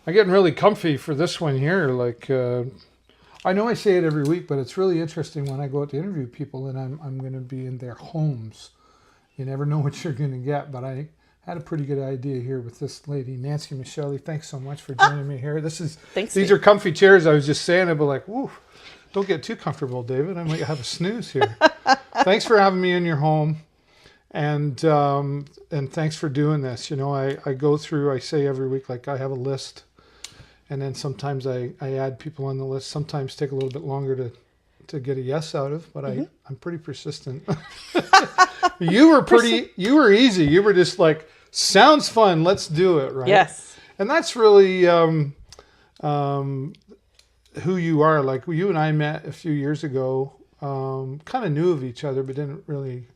I'm getting really comfy for this one here. Like, I know I say it every week, but it's really interesting when I go out to interview people and I'm going to be in their homes. You never know what you're going to get, but I had a pretty good idea here with this lady, Nancy Michieli. Thanks so much for joining me here. These are comfy chairs. I was just saying, I'd be like, woo, don't get too comfortable, David. I might have a snooze here. Thanks for having me in your home. And thanks for doing this. You know, I go through, I say every week, like I have a list. And then sometimes I add people on the list. Sometimes take a little bit longer to get a yes out of, but I'm pretty persistent. You were easy. You were just like, sounds fun, let's do it, right? Yes. And that's really who you are. Like you and I met a few years ago, kind of knew of each other, but didn't really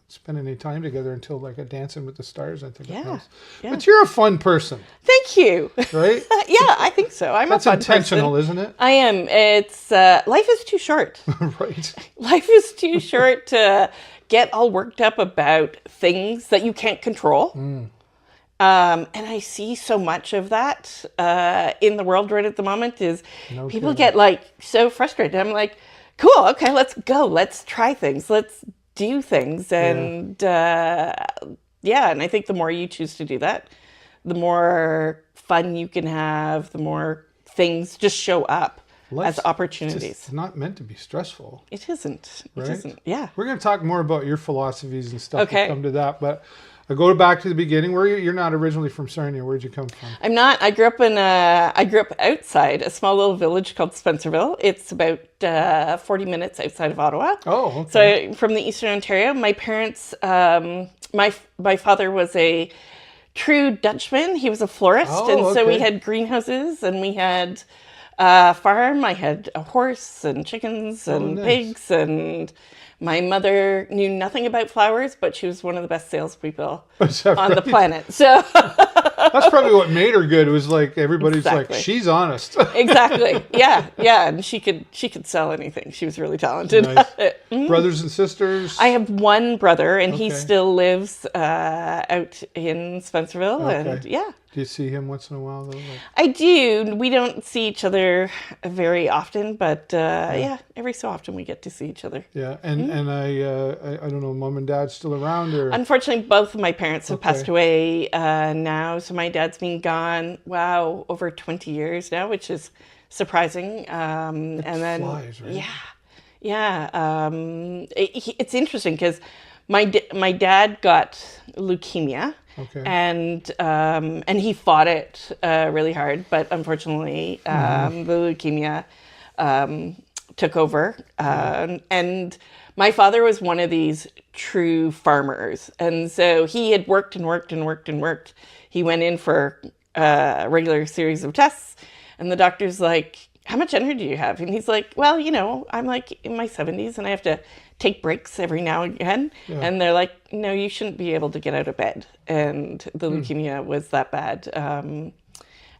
spend any time together until like a Dancing with the Stars, I think it was. Yeah. But you're a fun person. Thank you. Right? Yeah, I think so. That's a fun intentional, person. Isn't it? I am. It's life is too short. Right. Life is too short to get all worked up about things that you can't control. And I see so much of that in the world right at the moment is people get like so frustrated. I'm like, cool, okay, let's go. Let's try things. Let's do things. And and I think the more you choose to do that, the more fun you can have, the more things just show up as opportunities. It's not meant to be stressful. It isn't. Right? It isn't. Yeah. We're going to talk more about your philosophies and stuff. Okay. We'll come to that. But I go back to the beginning. You're not originally from Sarnia. Where'd you come from? I'm not. I grew up outside a small little village called Spencerville. It's about 40 minutes outside of Ottawa. Oh, okay. So from the Eastern Ontario. My parents, my father was a true Dutchman. He was a florist. So we had greenhouses and we had a farm. I had a horse and chickens and pigs, and my mother knew nothing about flowers, but she was one of the best salespeople on the planet. So that's probably what made her good. It was like everybody's like, she's honest. Exactly. Yeah. And she could sell anything. She was really talented. Nice. Brothers and sisters? I have one brother, and he still lives out in Spencerville. Okay. And yeah. Do you see him once in a while, though? Like... I do. We don't see each other very often, but every so often we get to see each other. Yeah, and I don't know, mom and dad still around? Or unfortunately, both of my parents have passed away now. So my dad's been gone, over 20 years now, which is surprising. And then flies, right? Yeah. It's interesting because my dad got leukemia. Okay. And he fought it really hard, but unfortunately, the leukemia took over. And my father was one of these true farmers, and so he had worked and worked and worked and worked. He went in for a regular series of tests, and the doctor's like, "How much energy do you have?" And he's like, "Well, I'm like in my 70s, and I have to take breaks every now and again." Yeah. And they're like, "No, you shouldn't be able to get out of bed." And the leukemia was that bad.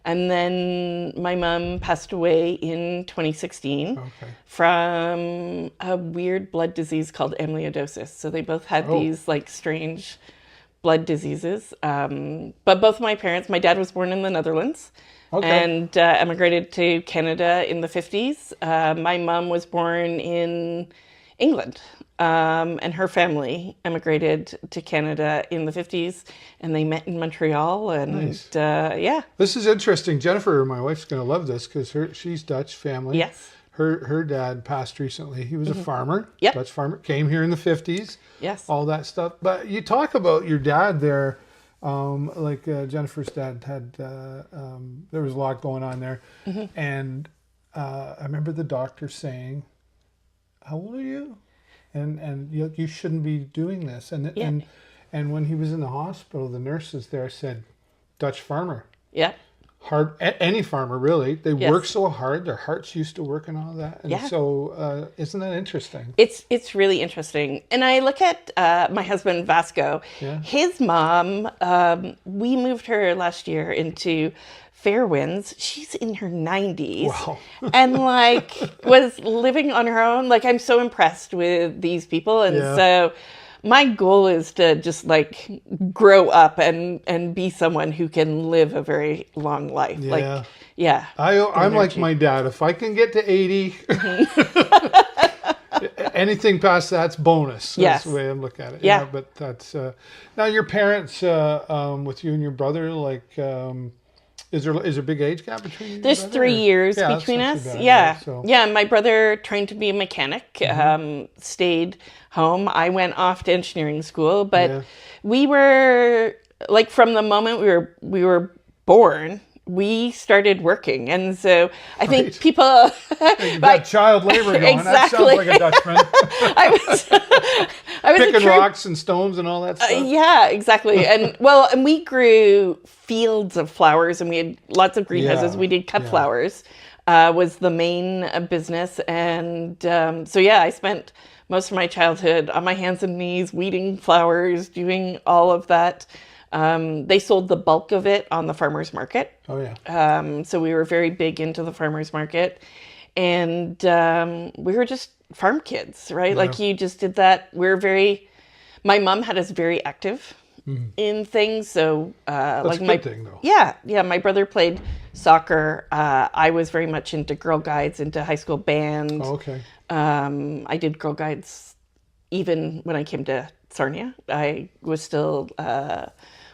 And then my mom passed away in 2016 from a weird blood disease called amyloidosis. So they both had these like strange blood diseases. But both my parents, my dad was born in the Netherlands. And emigrated to Canada in the 50s. My mom was born in England, and her family emigrated to Canada in the 50s, and they met in Montreal. And nice. This is interesting. Jennifer, my wife's going to love this because she's Dutch family. Yes. Her dad passed recently. He was a farmer, Yep. Dutch farmer, came here in the 50s. Yes. All that stuff. But you talk about your dad there. Jennifer's dad had, there was a lot going on there. And I remember the doctor saying, "How old are you? And you shouldn't be doing this." And when he was in the hospital, the nurses there said, "Dutch farmer." Yeah. Hard, any farmer really. They work so hard, their hearts used to work and all that. And so isn't that interesting? It's really interesting. And I look at my husband Vasco. Yeah. His mom, we moved her last year into Fairwinds. She's in her 90s. Wow. And was living on her own. I'm so impressed with these people. And so my goal is to just like grow up and be someone who can live a very long life. Yeah. Like, yeah. I'm like my dad. If I can get to 80, anything past that's bonus. That's Yes. the way I look at it. Yeah. But that's now your parents with you and your brother. Like, is there a big age gap between you? and your There's brother, 3 or- years Yeah, that's between not too us. bad, Yeah. right? So, Yeah. My brother trained to be a mechanic, stayed home. I went off to engineering school, but Yeah. we were like from the moment we were born, we started working. And so I think Right. people you got child labor going. That sounds Exactly. like a Dutchman. I was I was a Picking true rocks and stones and all that stuff. yeah, exactly. And we grew fields of flowers and we had lots of greenhouses. Yeah, We did cut yeah. flowers, was the main business. And so, yeah, I spent most of my childhood on my hands and knees, weeding flowers, doing all of that. They sold the bulk of it on the farmer's market. Oh yeah. So we were very big into the farmer's market. And we were just farm kids, right? Like you just did that. My mom had us very active in things. So That's like a my good thing, though. yeah, my brother played soccer. I was very much into Girl Guides, into high school band. Oh, okay. I did Girl Guides even when I came to Sarnia. I was still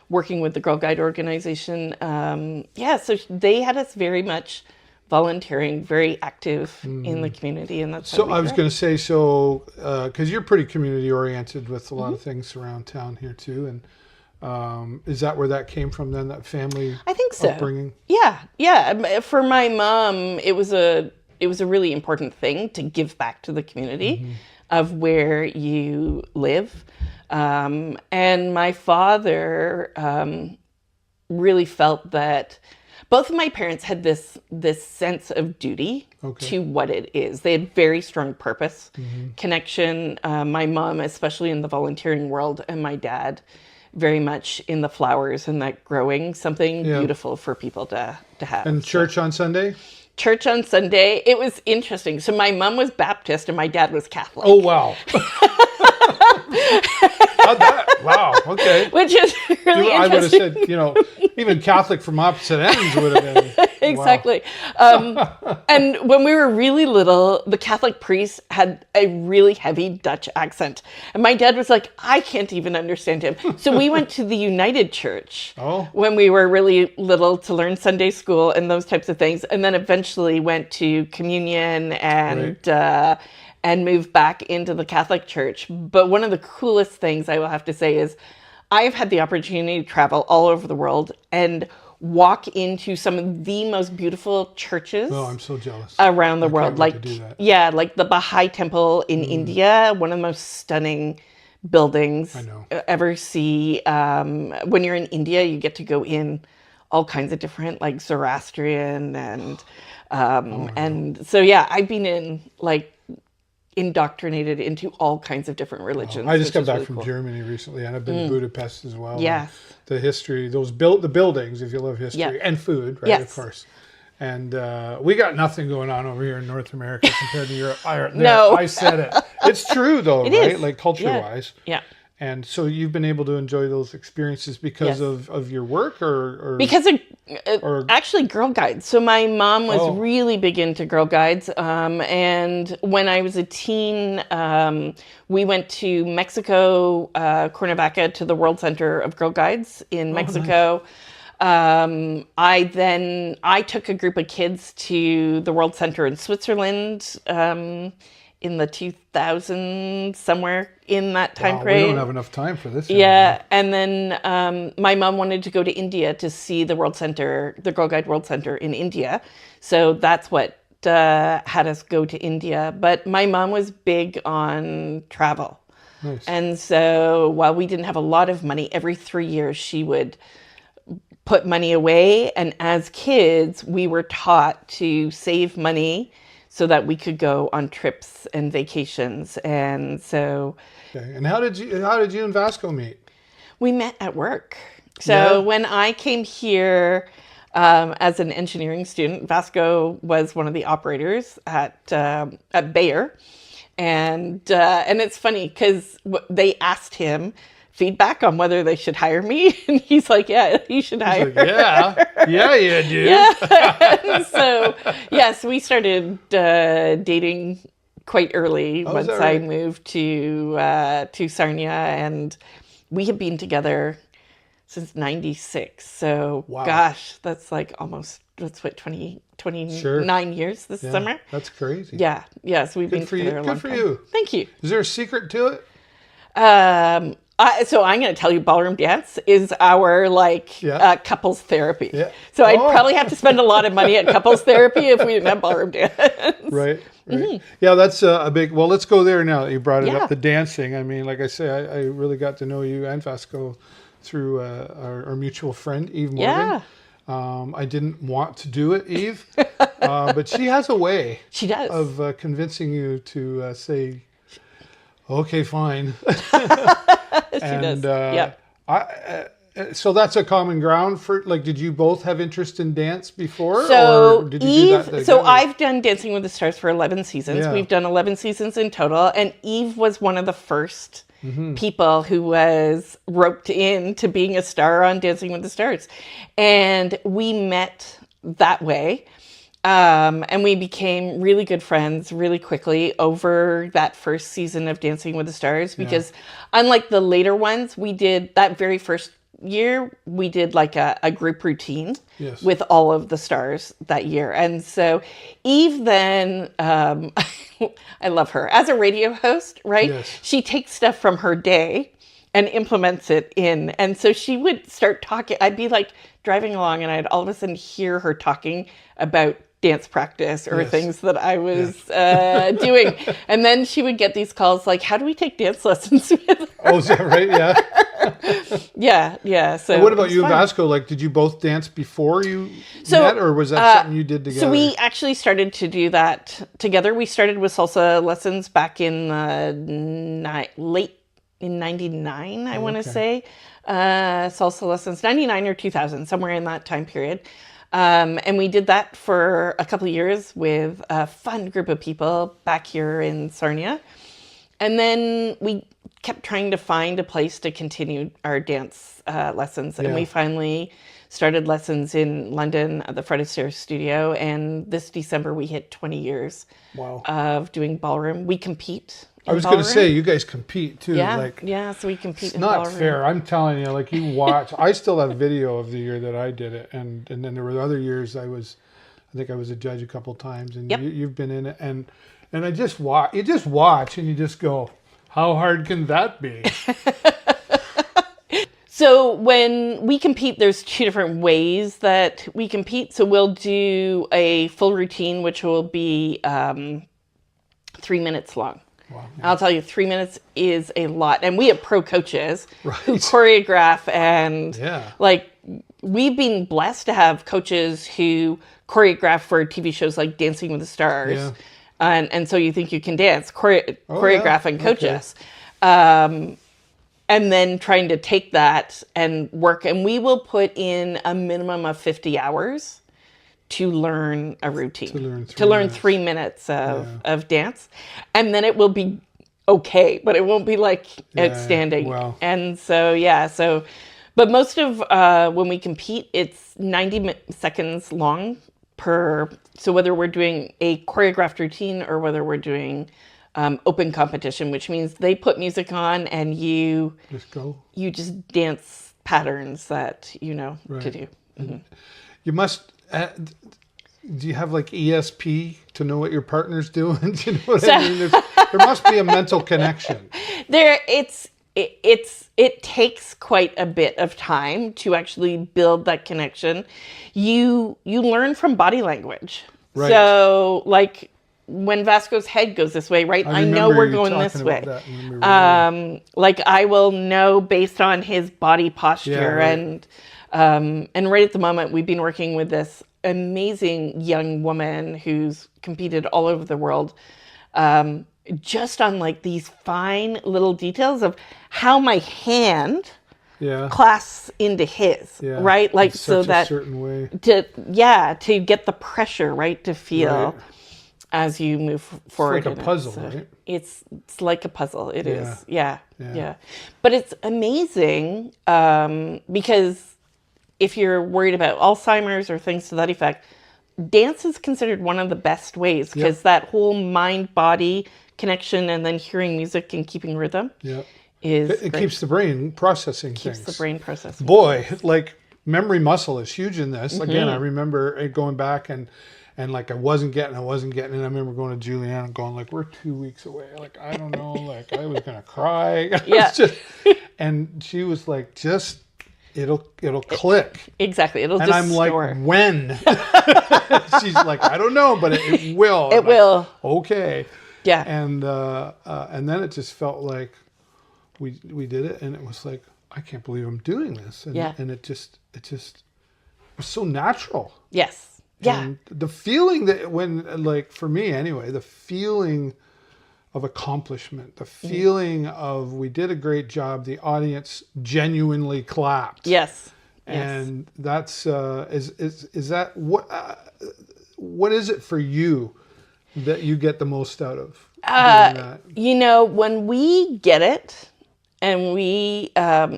working with the Girl Guide organization. So they had us very much volunteering, very active in the community, and that's So I was going to say, because you're pretty community oriented with a lot of things around town here too, and is that where that came from then? That family I think so. upbringing? Yeah. For my mom, it was a really important thing to give back to the community of where you live. And my father really felt that both of my parents had this sense of duty to what it is. They had very strong purpose, connection. My mom, especially in the volunteering world, and my dad very much in the flowers and that growing something beautiful for people to have. And church on Sunday? Church on Sunday. It was interesting. So my mom was Baptist and my dad was Catholic. Oh, wow. How'd that? Wow. Okay. Which is really I would have interesting. said, even Catholic from opposite ends would have been. Exactly. And when we were really little, the Catholic priest had a really heavy Dutch accent. And my dad was like, I can't even understand him. So we went to the United Church when we were really little to learn Sunday school and those types of things. And then eventually went to communion and moved back into the Catholic Church. But one of the coolest things I will have to say is I've had the opportunity to travel all over the world and walk into some of the most beautiful churches. Oh, I'm so jealous. Around the I world. can't wait Like, to do that. yeah, like the Baha'i Temple in India, one of the most stunning buildings I know. ever see. When you're in India, you get to go in all kinds of different, like Zoroastrian and so, yeah, I've been indoctrinated into all kinds of different religions. I just which got is back really from cool. Germany recently, and I've been to Budapest as well. Yes. The history, the buildings, if you love history, Yeah. and food, right? Yes. Of course. And we got nothing going on over here in North America compared to Europe. No. I said it. It's true, though, It right? is. Like culture-wise. Yeah. And so you've been able to enjoy those experiences because Yes. of your work, or Because actually Girl Guides. So my mom was really big into Girl Guides. And when I was a teen, we went to Mexico, Cuernavaca, to the World Center of Girl Guides in Mexico. Nice. I took a group of kids to the World Center in Switzerland in the 2000s, somewhere in that time We frame. don't have enough time for this. Yeah, and then my mom wanted to go to India to see the World Center, the Girl Guide World Center in India. So that's what had us go to India. But my mom was big on travel. Nice. And so while we didn't have a lot of money, every 3 years she would put money away. And as kids, we were taught to save money so that we could go on trips and vacations. And so... Okay. And how did you and Vasco meet? We met at work. So when I came here as an engineering student, Vasco was one of the operators at Bayer. And it's funny because they asked him feedback on whether they should hire me, and he's like, "Yeah, you should hire." Like, yeah, you do. Yeah. And so yes, we started dating quite early once that I right? moved to Sarnia, and we have been together since '96. So Wow. gosh, that's like almost, that's what, 29 years this summer. That's crazy. Yeah. So we've been for together you. a long Good for time. you. Thank you. Is there a secret to it? So I'm going to tell you, ballroom dance is our couples therapy. Yeah. So I'd probably have to spend a lot of money at couples therapy if we didn't have ballroom dance. Right. Yeah, that's a big. Well, let's go there now that you brought it Yeah. up. The dancing. I mean, like I say, I really got to know you and Vasco through our mutual friend Eve Morgan. Yeah. I didn't want to do it, Eve, but she has a way. She does. Of convincing you to say, "Okay, fine." She does. So that's a common ground for, like, did you both have interest in dance before? So or did you do that Eve, so together? I've done Dancing with the Stars for 11 seasons. Yeah. We've done 11 seasons in total, and Eve was one of the first people who was roped in to being a star on Dancing with the Stars. And we met that way. And we became really good friends really quickly over that first season of Dancing with the Stars, because unlike the later ones, we did that very first year, we did like a group routine with all of the stars that year. And so Eve then, I love her as a radio host, right? Yes. She takes stuff from her day and implements it in. And so she would start talking. I'd be like driving along and I'd all of a sudden hear her talking about dance practice or things that I was doing. And then she would get these calls like, how do we take dance lessons with her? Oh, is that right? Yeah. Yeah. So What about you and Vasco? Like, did you both dance before you met, or was that something you did together? So we actually started to do that together. We started with salsa lessons back in late in 99, I want to say. Salsa lessons, 99 or 2000, somewhere in that time period. And we did that for a couple of years with a fun group of people back here in Sarnia. And then we kept trying to find a place to continue our dance lessons. And we finally started lessons in London at the Fred Astaire studio. And this December, we hit 20 years of doing ballroom. We compete. I was going to say, you guys compete too. Yeah, so we compete It's in not ballroom. fair. I'm telling you, like, you watch. I still have video of the year that I did it, and then there were other years I think I was a judge a couple times, and you've been in it, and I just watch. You just watch, and you just go, how hard can that be? So when we compete, there's two different ways that we compete. So we'll do a full routine, which will be 3 minutes long. Wow. I'll tell you, 3 minutes is a lot. And we have pro coaches who choreograph, and like, we've been blessed to have coaches who choreograph for TV shows like Dancing with the Stars. Yeah. And so you think you can dance, choreograph and coach us. And then trying to take that and work. And we will put in a minimum of 50 hours to learn a routine, to learn 3 minutes of dance. And then it will be okay, but it won't be like outstanding. Wow. And so, but most of when we compete, it's 90 seconds long per. So whether we're doing a choreographed routine or whether we're doing open competition, which means they put music on and you just dance patterns that you know to do. Mm-hmm. You must. Do you have like ESP to know what your partner's doing? Do you know what I mean? There must be a mental connection. It takes quite a bit of time to actually build that connection. You learn from body language. Right. So like when Vasco's head goes this way, right? I know we're going this way. Like I will know based on his body posture. And right at the moment, we've been working with this amazing young woman who's competed all over the world, just on like these fine little details of how my hand clasps into his, right? Like so that a certain way. to get the pressure, right? To feel. as you move forward. like a puzzle, So right? It's like a puzzle. It is. Yeah. Yeah. But it's amazing because if you're worried about Alzheimer's or things to that effect, dance is considered one of the best ways because that whole mind-body connection and then hearing music and keeping rhythm is It great. keeps the brain processing Keeps things. the brain processing. Boy, like memory muscle is huge in this. Mm-hmm. Again, I remember it going back and like I wasn't getting, and I remember going to Julianne and going like, we're 2 weeks away. Like, I don't know, like I was going to cry. Yeah. And she was like, just, it'll click. Exactly. It'll And just I'm like, store. when? She's like, I don't know, but it will. It I'm will. like, okay. Yeah. And then it just felt like we did it, and it was like, I can't believe I'm doing this. And, and it just was so natural. Yes. Yeah. And the feeling that when, like for me anyway, the feeling of accomplishment, the feeling of we did a great job, the audience genuinely clapped. Yes. And that's is that what is it for you that you get the most out of doing that? You know, when we get it and we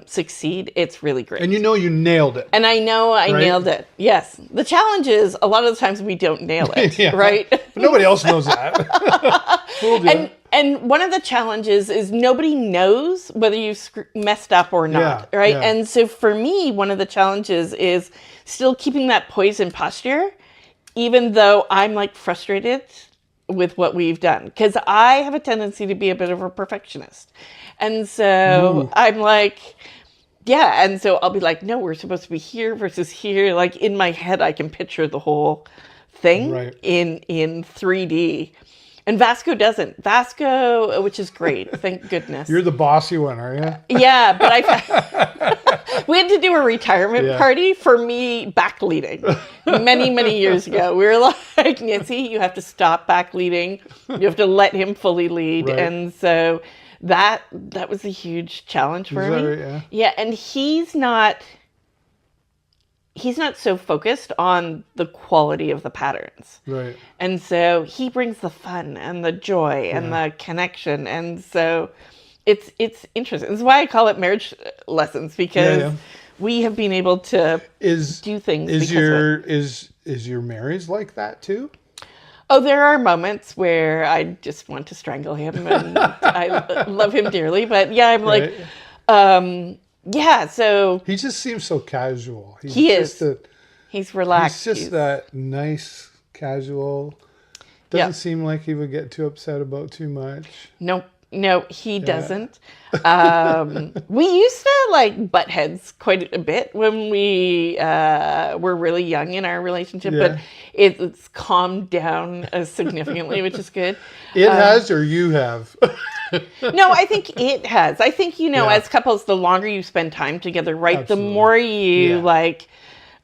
succeed, it's really great. And you know you nailed it. And I know I nailed it. Yes. The challenge is a lot of the times we don't nail it, right? But nobody else knows that. We'll do. And one of the challenges is nobody knows whether you've messed up or not, right? Yeah. And so for me, one of the challenges is still keeping that poise and posture, even though I'm like frustrated with what we've done. Because I have a tendency to be a bit of a perfectionist. And so I'm like, yeah. And so I'll be like, no, we're supposed to be here versus here. Like in my head, I can picture the whole thing in 3D. And Vasco doesn't. Vasco, which is great. Thank goodness. You're the bossy one, are you? Yeah, but we had to do a retirement party for me back leading many, many years ago. We were like, Nancy, you have to stop back leading. You have to let him fully lead. Right. And so that was a huge challenge for me. Right, yeah, and he's not so focused on the quality of the patterns. Right. And so he brings the fun and the joy and the connection. And so it's interesting. This is why I call it marriage lessons, because we have been able to do things. Is your marriage like that too? Oh, there are moments where I just want to strangle him, and I love him dearly. But yeah, I'm like, yeah, so he just seems so casual. He's relaxed. He's just that nice, casual. Doesn't seem like he would get too upset about too much. No, he doesn't. We used to like butt heads quite a bit when we were really young in our relationship, but it's calmed down significantly, which is good. It has, or you have? No, I think it has. I think, as couples, the longer you spend time together, right, Absolutely. the more you like...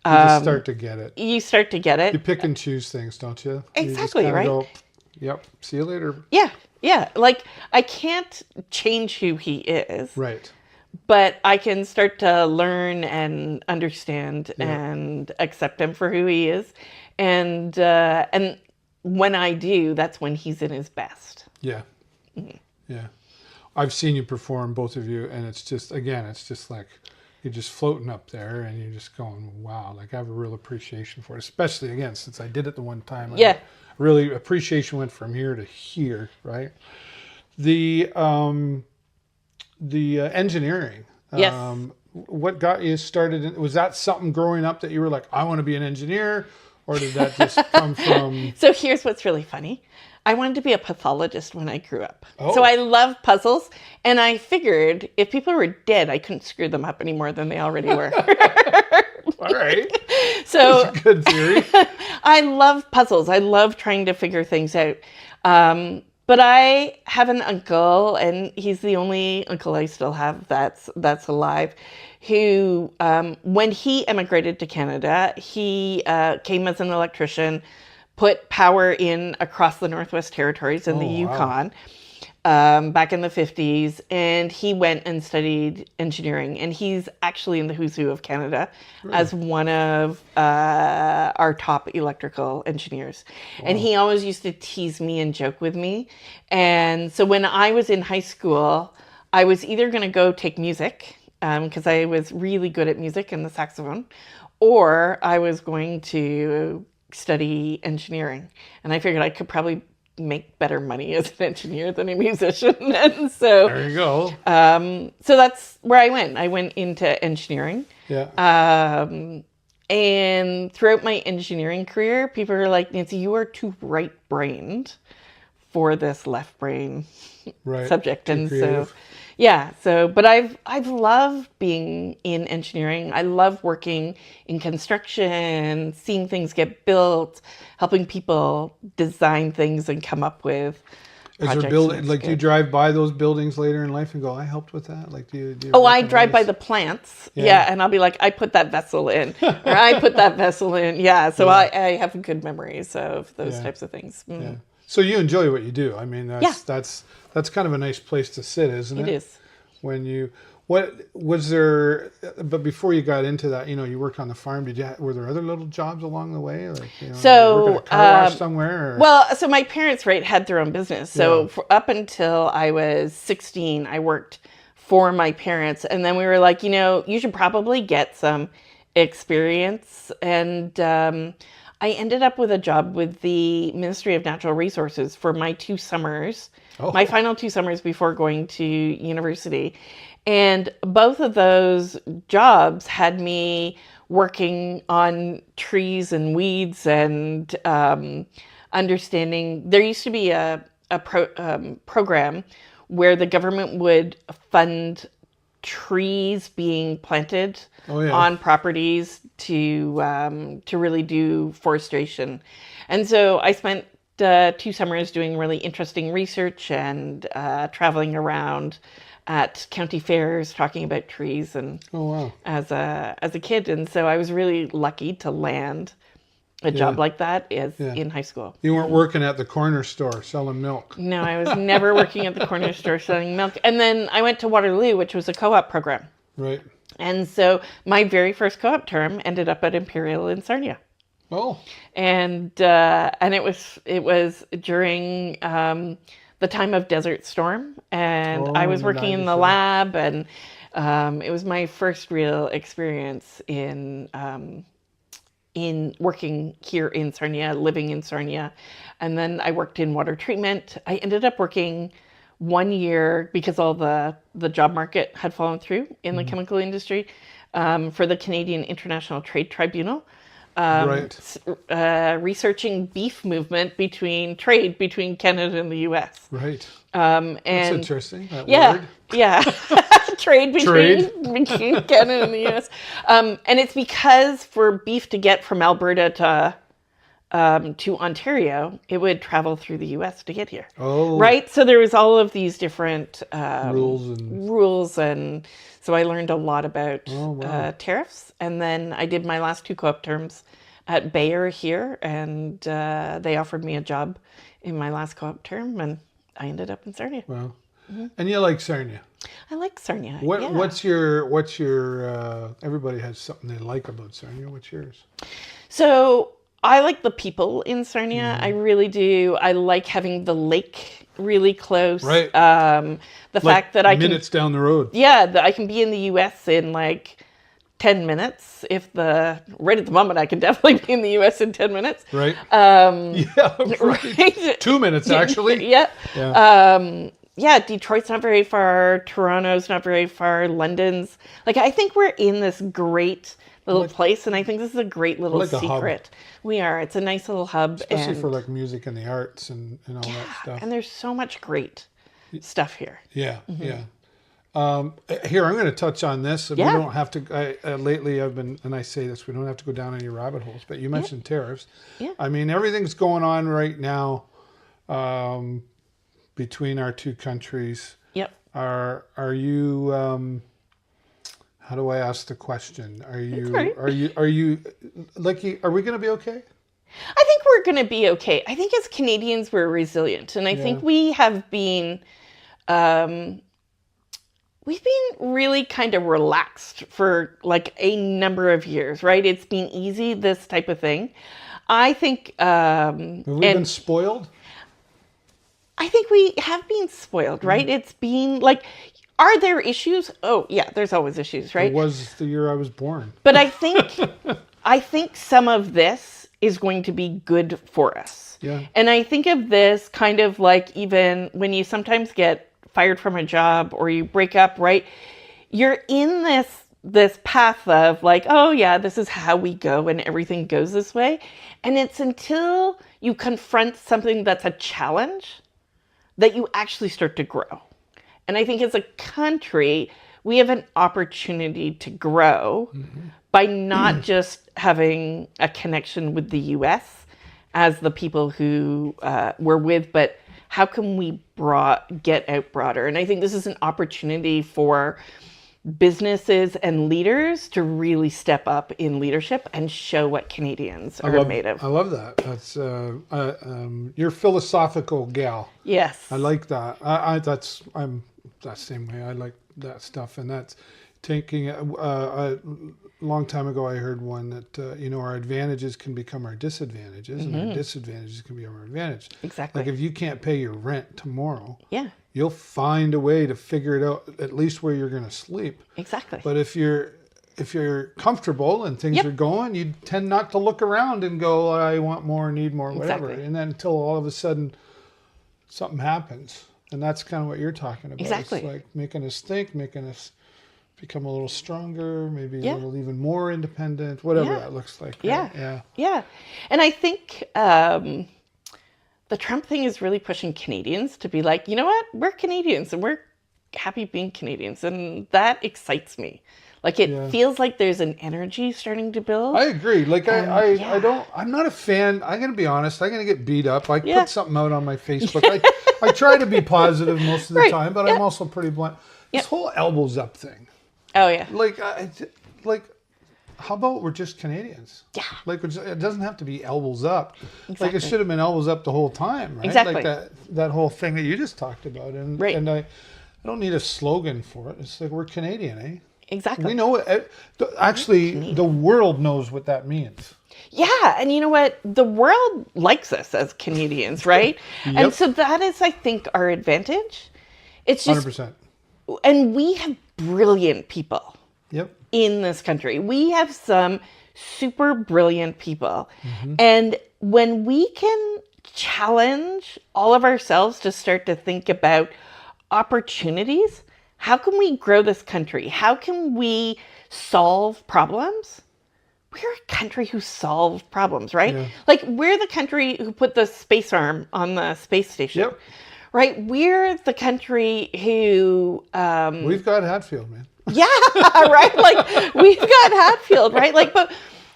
You just start to get it. You start to get it. You pick and choose things, don't you? Exactly, you just right? go, yep, see you later. Yeah. Like, I can't change who he is. Right. But I can start to learn and understand and accept him for who he is. And when I do, that's when he's in his best. Yeah. Mm-hmm. Yeah. I've seen you perform, both of you, and it's just like you're just floating up there and you're just going, wow, like I have a real appreciation for it, especially again, since I did it the one time. Really appreciation went from here to here, right? The engineering. Yes. What got you started? Was that something growing up that you were like, I want to be an engineer? Or did that just come from... So here's what's really funny. I wanted to be a pathologist when I grew up. Oh. So I love puzzles. And I figured if people were dead, I couldn't screw them up any more than they already were. All right. So that's a good theory. I love puzzles. I love trying to figure things out. But I have an uncle, and he's the only uncle I still have that's alive, who, when he emigrated to Canada, he came as an electrician, put power in across the Northwest Territories and the Yukon. back in the 50s, and he went and studied engineering. And he's actually in the who's who of Canada as one of our top electrical engineers. And he always used to tease me and joke with me. And so when I was in high school, I was either going to go take music, because I was really good at music and the saxophone, or I was going to study engineering. And I figured I could probably make better money as an engineer than a musician. And so There you go. so that's where I went. I went into engineering. Yeah. And throughout my engineering career, people are like, Nancy, you are too right-brained for this left brain Right. subject. Too And creative. so, yeah, so, but I've loved being in engineering. I love working in construction, seeing things get built, helping people design things and come up with Is projects. there building, like, do you drive by those buildings later in life and go, I helped with that? Like, do you Oh, I drive by recognize- the plants. Yeah. And I'll be like, I put that vessel in, or I put that vessel in. Yeah. So I have good memories of those types of things. Mm. Yeah. So you enjoy what you do. I mean, that's kind of a nice place to sit, isn't it? It is. When you, what was there, but before you got into that, you worked on the farm. Were there other little jobs along the way? Like, So, work at a car wash somewhere? Or? Well, so my parents, had their own business. So up until I was 16, I worked for my parents. And then we were like, you should probably get some experience. And I ended up with a job with the Ministry of Natural Resources for my 2 summers, my final 2 summers before going to university. And both of those jobs had me working on trees and weeds and understanding. There used to be a program where the government would fund trees being planted on properties to really do forestation. And so I spent 2 summers doing really interesting research and traveling around at county fairs talking about trees and as a kid. And so I was really lucky to land a job like that in high school. You weren't working at the corner store selling milk. No, I was never working at the corner store selling milk. And then I went to Waterloo, which was a co-op program. Right. And so my very first co-op term ended up at Imperial in Sarnia. Oh. And it was during the time of Desert Storm, and I was working in the lab, and it was my first real experience in working here in Sarnia, living in Sarnia. And then I worked in water treatment. I ended up working 1 year because all the job market had fallen through in the chemical industry for the Canadian International Trade Tribunal. Researching beef movement between Canada and the U.S. Right. And that's interesting. That word. Yeah. Trade between Canada and the U.S. And it's because for beef to get from Alberta to Ontario, it would travel through the U.S. to get here. Oh. Right. So there was all of these different rules and so I learned a lot about tariffs. And then I did my last 2 co-op terms at Bayer here, and they offered me a job in my last co-op term, and I ended up in Sarnia. Wow. And you like Sarnia? I like Sarnia. What's your everybody has something they like about Sarnia. What's yours? So I like the people in Sarnia. I really do. I like having the lake really close. Right. The fact that I can minutes down the road. Yeah, that I can be in the U.S. in like 10 minutes. Right at the moment, I can definitely be in the U.S. in 10 minutes. Right. Right. 2 minutes actually. Yeah, Detroit's not very far. Toronto's not very far. London's I think we're in this great little place, and I think this is a great little secret. We are. It's a nice little hub, especially for music and the arts and all that stuff. And there's so much great stuff here. Yeah. Here, I'm going to touch on this. We don't have to. Lately, I've been, and I say this, we don't have to go down any rabbit holes. But you mentioned tariffs. Yeah. I mean, everything's going on right now between our 2 countries. Yep. Are you? How do I ask the question? Are we going to be okay? I think we're going to be okay. I think as Canadians, we're resilient. And I think we have been we've been really kind of relaxed for like a number of years, right? It's been easy, this type of thing. I think, Have we been spoiled? I think we have been spoiled, right? It's been like, are there issues? Oh yeah, there's always issues, right? It was the year I was born. But I think some of this is going to be good for us. Yeah. And I think of this kind of like, even when you sometimes get fired from a job or you break up, right? You're in this path of like, oh yeah, this is how we go and everything goes this way. And it's until you confront something that's a challenge that you actually start to grow. And I think as a country, we have an opportunity to grow by not just having a connection with the US as the people who we're with, but how can we get out broader? And I think this is an opportunity for businesses and leaders to really step up in leadership and show what Canadians are made of. I love that. That's you're a philosophical gal. Yes. I like that. I'm that same way. I like that stuff, and that's taking a long time ago. I heard one that our advantages can become our disadvantages, and our disadvantages can become our advantage. Exactly. Like if you can't pay your rent tomorrow, Yeah. you'll find a way to figure it out, at least where you're going to sleep. Exactly. But if you're comfortable and things are going, you tend not to look around and go, I want more, need more, whatever. Exactly. And then until all of a sudden something happens. And that's kind of what you're talking about. Exactly. It's like making us think, making us become a little stronger, maybe a Yeah. little even more independent, whatever Yeah. that looks like. Yeah. Right? Yeah. Yeah. And I think the Trump thing is really pushing Canadians to be like, you know what? We're Canadians and we're happy being Canadians. And that excites me. Like it feels like there's an energy starting to build. I agree. Like I'm not a fan. I'm going to be honest. I'm going to get beat up. I put something out on my Facebook. I try to be positive most of the time, but I'm also pretty blunt. This whole elbows up thing. Oh yeah. Like how about we're just Canadians? Yeah. Like it doesn't have to be elbows up. Exactly. Like it should have been elbows up the whole time, right? Exactly. Like that whole thing that you just talked about. And I don't need a slogan for it. It's like we're Canadian, eh? Exactly. We know it. Actually, the world knows what that means. Yeah, and you know what? The world likes us as Canadians, right? Yep. And so that is, I think, our advantage. It's just 100%. And we have brilliant people Yep. in this country. We have some super brilliant people. And when we can challenge all of ourselves to start to think about opportunities, how can we grow this country? How can we solve problems? We're a country who solves problems, right? Yeah. Like we're the country who put the space arm on the space station. Yep. Right? We're the country who We've got Hatfield, man. yeah, right? Like we've got Hatfield, right? Like but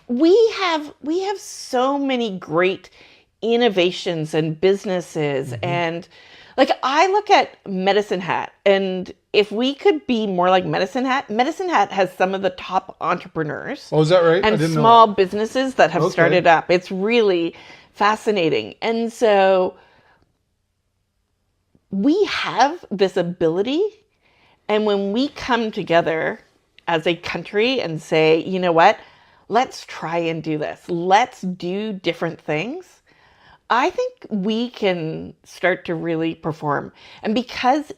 we have so many great innovations and businesses and like I look at Medicine Hat, and if we could be more like Medicine Hat has some of the top entrepreneurs. Oh, is that right? And small businesses that have started up. It's really fascinating. And so we have this ability, and when we come together as a country and say, you know what, let's try and do this. Let's do different things. I think we can start to really perform. And because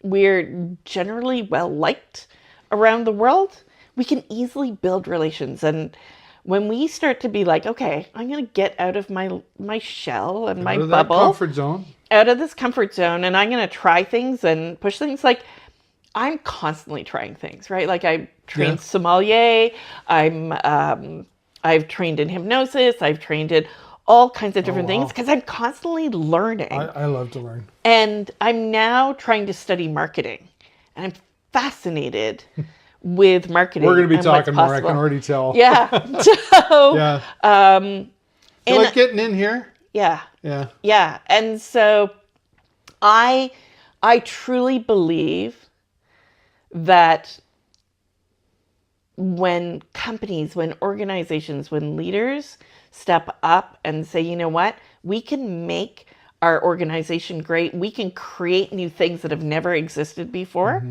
we're generally well liked around the world, we can easily build relations. And when we start to be like, okay, I'm going to get out of my shell and my bubble, comfort zone, out of this comfort zone, and I'm going to try things and push things. Like I'm constantly trying things, right? Like I trained sommelier. I've trained in hypnosis. I've trained in all kinds of different things because I'm constantly learning. I love to learn. And I'm now trying to study marketing. And I'm fascinated with marketing. We're going to be talking more, I can already tell. Yeah. So, you like getting in here? Yeah. Yeah. Yeah. And so I truly believe that when companies, when organizations, when leaders step up and say, you know what, we can make our organization great, we can create new things that have never existed before.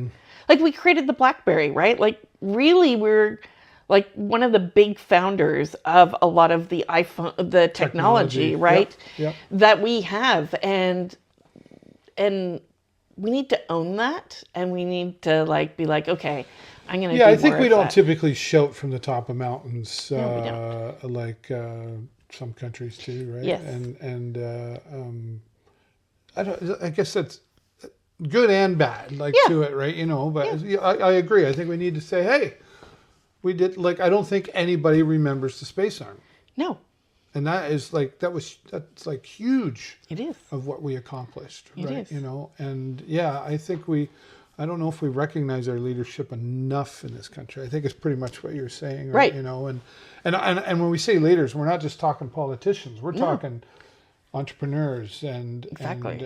Like we created the BlackBerry, right? Like really we're like one of the big founders of a lot of the iPhone, the technology, right? Yep. That we have. And we need to own that, and we need to like be like, okay, I'm going to do I think more we of don't that. typically shout from the top of mountains, No, we don't. like some countries do, right? Yes. And I guess that's good and bad, like to it, right? You know, but I agree. I think we need to say, hey, we did. Like, I don't think anybody remembers the Space Army, No, and that's like huge. it is. Of what we accomplished, It right? is. You know, and I think I don't know if we recognize our leadership enough in this country. I think it's pretty much what you're saying, Right. You know, and when we say leaders, we're not just talking politicians. We're talking entrepreneurs and Exactly.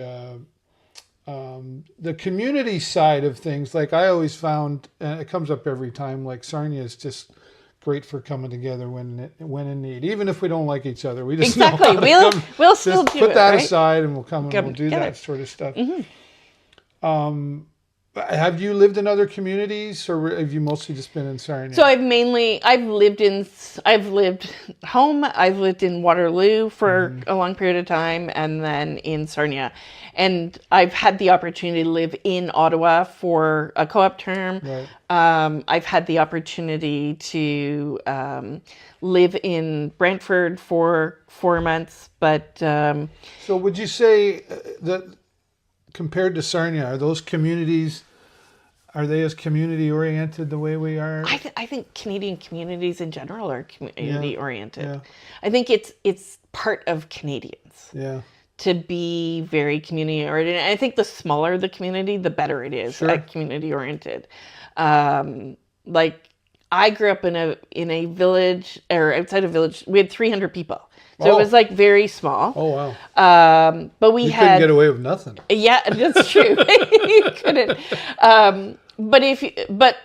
the community side of things. Like I always found, and it comes up every time. Like Sarnia is just great for coming together when in need, even if we don't like each other. We just know Exactly. how to come, We'll still just do put it, that right? aside, and we'll come and Come we'll do together. that sort of stuff. Have you lived in other communities, or have you mostly just been in Sarnia? So I've lived home. I've lived in Waterloo for a long period of time, and then in Sarnia. And I've had the opportunity to live in Ottawa for a co-op term. Right. I've had the opportunity to live in Brantford for 4 months, but So would you say that compared to Sarnia, are those communities, are they as community oriented the way we are? I think Canadian communities in general are community oriented. Yeah. I think it's part of Canadians Yeah. to be very community oriented. And I think the smaller the community, the better it is Sure. at community oriented. Like I grew up in a village, or outside a village. We had 300 people, so it was like very small. Oh wow. But we You had couldn't get away with nothing. Yeah, that's true. You couldn't. But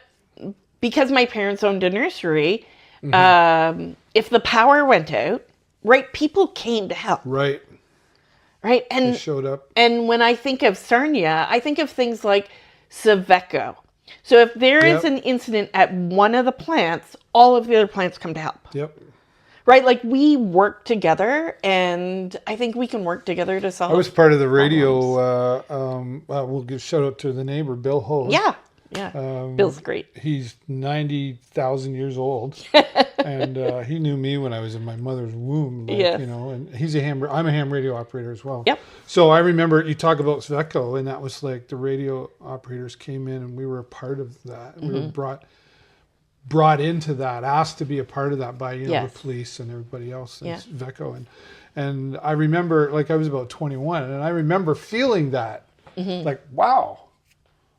because my parents owned a nursery, if the power went out, right, people came to help, Right. right? They And showed up. when I think of Sarnia, I think of things like Saveco. So if there is Yep. an incident at one of the plants, all of the other plants come to help. Yep. Right? Like we work together, and I think we can work together to solve. I was part of the radio. We'll give shout out to the neighbor, Bill Ho. Yeah. Bill's great. He's 90,000 years old, and he knew me when I was in my mother's womb. Like, Yes. You know, and I'm a ham radio operator as well. Yep. So I remember you talk about Sveco, and that was like the radio operators came in, and we were a part of that. We were brought into that, asked to be a part of that by Yes. the police and everybody else in Yeah. Sveco, and I remember, like, I was about 21, and I remember feeling that, like, wow,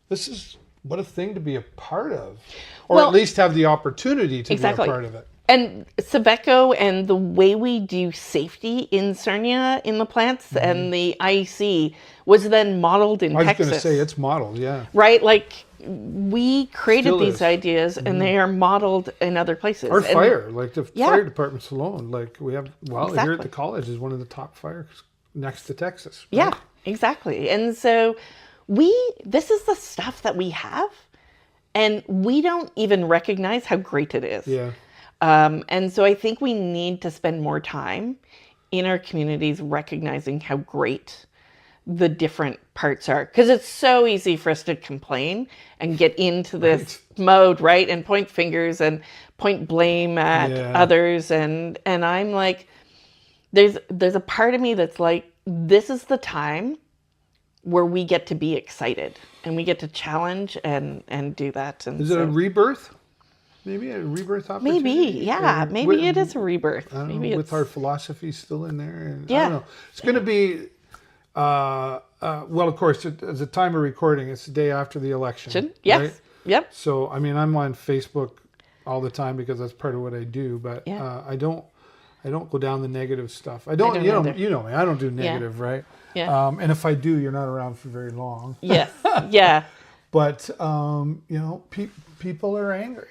this is what a thing to be a part of, or Well, at least have the opportunity to exactly. be a part of it. And Saveco and the way we do safety in Sarnia in the plants and the IEC was then modeled in I was Texas. going to say it's modeled, yeah. Right? Like we created Still these is. ideas and they are modeled in other places. Our And- fire, like the Yeah. fire departments alone, like we have, here at Exactly. the college is one of the top fires next to Texas. Right? Yeah, exactly. And so this is the stuff that we have, and we don't even recognize how great it is. Yeah. And so I think we need to spend more time in our communities recognizing how great the different parts are. Because it's so easy for us to complain and get into this mode, right? And point fingers and point blame at others. And I'm like, there's a part of me that's like, this is the time where we get to be excited and we get to challenge and do that. And Is it a rebirth? Maybe a rebirth opportunity? maybe, yeah, Or maybe it is a rebirth. I don't Maybe know, it's with our philosophy still in there. And I Yeah. don't know. It's going to be, well, of course, as a time of recording, it's the day after the election. Yes. Right? Yep. So, I mean, I'm on Facebook all the time because that's part of what I do, but Yeah. I don't go down the negative stuff. I don't either. you know me, I don't do negative, right? Yeah. And if I do, you're not around for very long. Yes. Yeah. But, people are angry.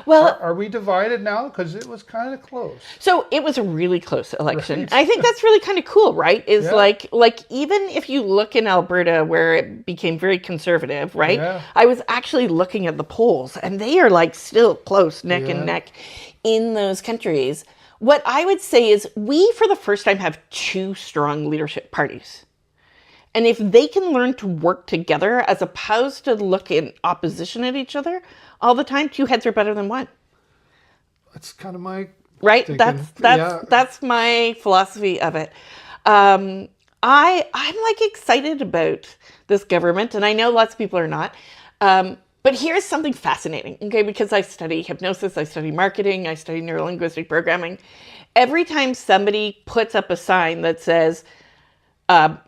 Well, Are we divided now? Because it was kind of close. so it was a really close election. Right. I think that's really kind of cool, right? Is Yeah. like even if you look in Alberta where it became very conservative, right? Yeah. I was actually looking at the polls and they are like still close neck Yeah. and neck in those countries. What I would say is we for the first time have two strong leadership parties. And if they can learn to work together as opposed to look in opposition at each other all the time, two heads are better than one. That's kind of my Right? thinking. That's my philosophy of it. I'm like excited about this government, and I know lots of people are not. But here's something fascinating, okay? Because I study hypnosis, I study marketing, I study neurolinguistic programming. Every time somebody puts up a sign that says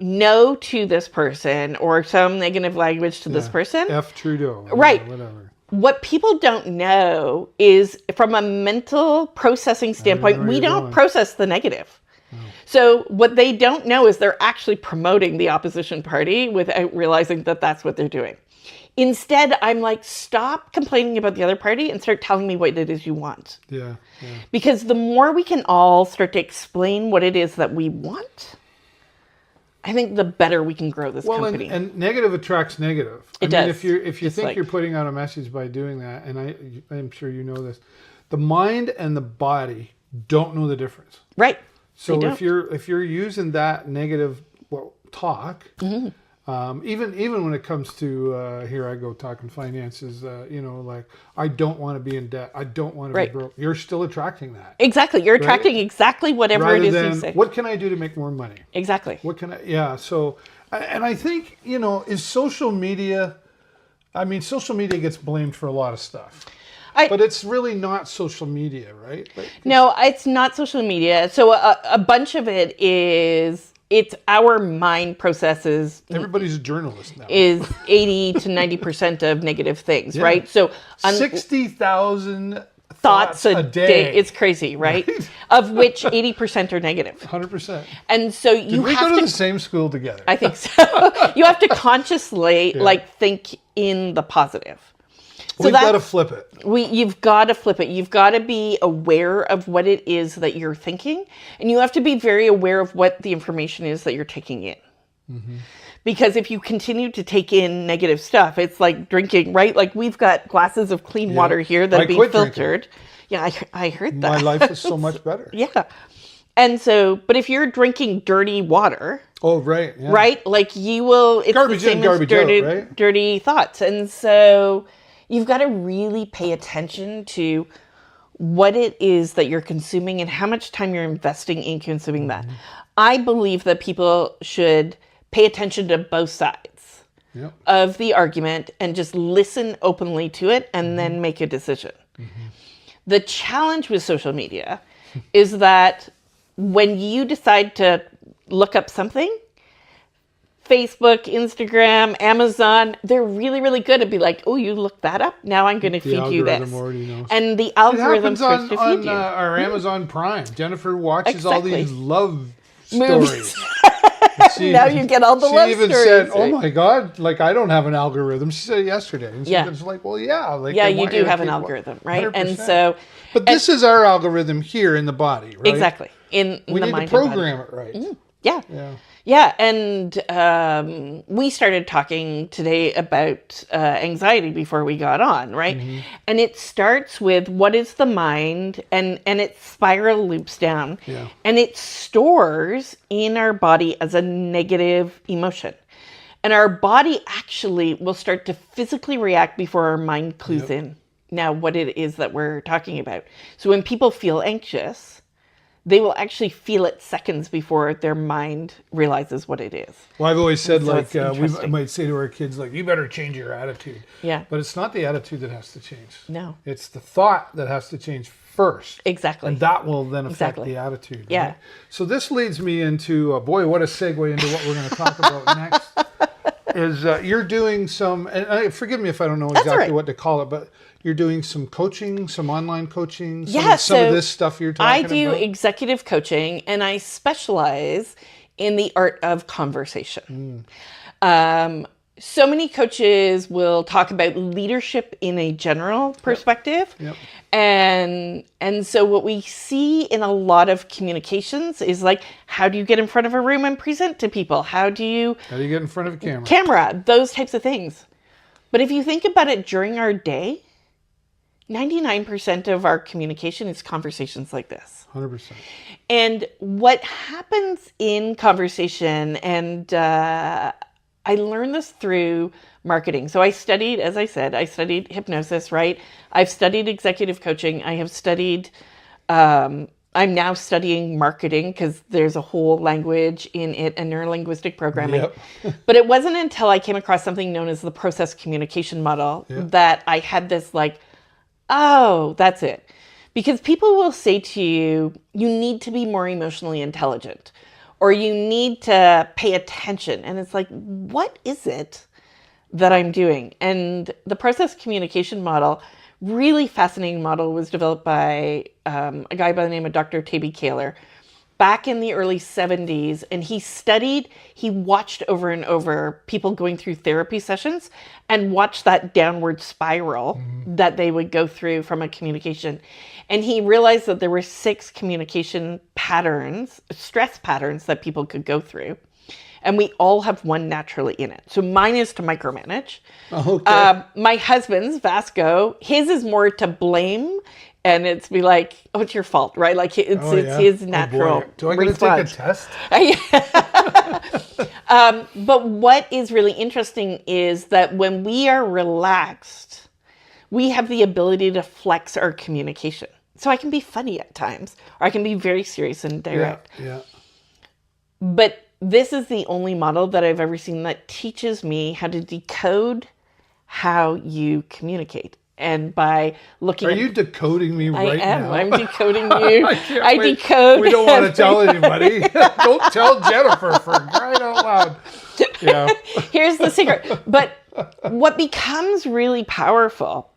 no to this person or some negative language to this person, F Trudeau. Right. Whatever. what people don't know is from a mental processing standpoint, we don't process the negative. So what they don't know is they're actually promoting the opposition party without realizing that that's what they're doing. Instead, I'm like, stop complaining about the other party and start telling me what it is you want. Yeah. Because the more we can all start to explain what it is that we want, I think the better we can grow this company. And negative attracts negative. It does. If you think you're putting out a message by doing that, and I'm sure you know this, the mind and the body don't know the difference. Right. So if you're using that negative talk, even when it comes to here I go talking finances, like I don't want to be in debt, I don't want to be broke. You're still attracting that. Exactly. You're attracting exactly whatever Rather it is than, you say. what can I do to make more money? Exactly. What can I? Yeah. So, and I think is social media. I mean, social media gets blamed for a lot of stuff. But it's really not social media, right? No, it's not social media. So a bunch of it is, it's our mind processes. Everybody's a journalist now. Is 80 to 90% of negative things, right? So 60,000 thoughts a day. It's crazy, right? Of which 80% are negative. 100%. And so you we have go to the same school together? I think so. You have to consciously think in the positive. So we've got to flip it. You've got to flip it. You've got to be aware of what it is that you're thinking, and you have to be very aware of what the information is that you're taking in. Mm-hmm. Because if you continue to take in negative stuff, it's like drinking, right? Like we've got glasses of clean water here that are being filtered. Drinking. Yeah, I heard that. My life is so much better. Yeah. And so, but if you're drinking dirty water, right? Like you will, it's garbage the same in, garbage as dirty, out, right? dirty thoughts. And so you've got to really pay attention to what it is that you're consuming and how much time you're investing in consuming that. I believe that people should pay attention to both sides of the argument and just listen openly to it and then make a decision. The challenge with social media is that when you decide to look up something, Facebook, Instagram, Amazon, they're really, really good at be like, oh, you looked that up? Now I'm going to feed you this. And the algorithm starts to feed you. Our Amazon Prime. Jennifer watches all these love stories. Now you get all the love stories. She even said, oh my God, like I don't have an algorithm. She said it yesterday. And she was like, well, yeah. Like, you do have an algorithm, right? 100%. And so. But this is our algorithm here in the body, right? Exactly. We need to program it right. Yeah, and we started talking today about anxiety before we got on, right? And it starts with what is the mind, and it spiral loops down, and it stores in our body as a negative emotion. And our body actually will start to physically react before our mind clues in now what it is that we're talking about. So when people feel anxious, they will actually feel it seconds before their mind realizes what it is. Well, I've always said, we might say to our kids, like, you better change your attitude. Yeah. But it's not the attitude that has to change. No. It's the thought that has to change first. Exactly. And that will then affect the attitude. Yeah. Right? So this leads me into, boy, what a segue into what we're going to talk about next. Is you're doing some, and forgive me if I don't know exactly what to call it, but you're doing some coaching, some online coaching, some of this stuff you're talking about? I do executive coaching, and I specialize in the art of conversation. so many coaches will talk about leadership in a general perspective. Yep. And so what we see in a lot of communications is like, how do you get in front of a room and present to people? How do you get in front of a camera? Those types of things. But if you think about it during our day, 99% of our communication is conversations like this. 100%. And what happens in conversation, and I learned this through marketing. So I studied, as I said, I studied hypnosis, right? I've studied executive coaching. I have studied, I'm now studying marketing because there's a whole language in it and neurolinguistic programming. Yep. But it wasn't until I came across something known as the process communication model that I had this like, oh, that's it. Because people will say to you, you need to be more emotionally intelligent, or you need to pay attention. And it's like, what is it that I'm doing? And the process communication model, really fascinating model, was developed by a guy by the name of Dr. Taby Kaler back in the early 70s. And he watched over and over people going through therapy sessions and watched that downward spiral that they would go through from a communication. And he realized that there were 6 communication patterns, stress patterns that people could go through. And we all have one naturally in it. So mine is to micromanage. Okay. My husband's, Vasco, his is more to blame. And it's be like, oh, it's your fault, right? Like it's his natural boy. Do I get to take a test? But what is really interesting is that when we are relaxed, we have the ability to flex our communication. So I can be funny at times, or I can be very serious and direct. Yeah. But this is the only model that I've ever seen that teaches me how to decode how you communicate. And by looking Are you decoding me right now? I'm decoding you. I wait. decode. We don't want to tell anybody. Don't tell Jennifer, for crying out loud. Yeah. Here's the secret. But what becomes really powerful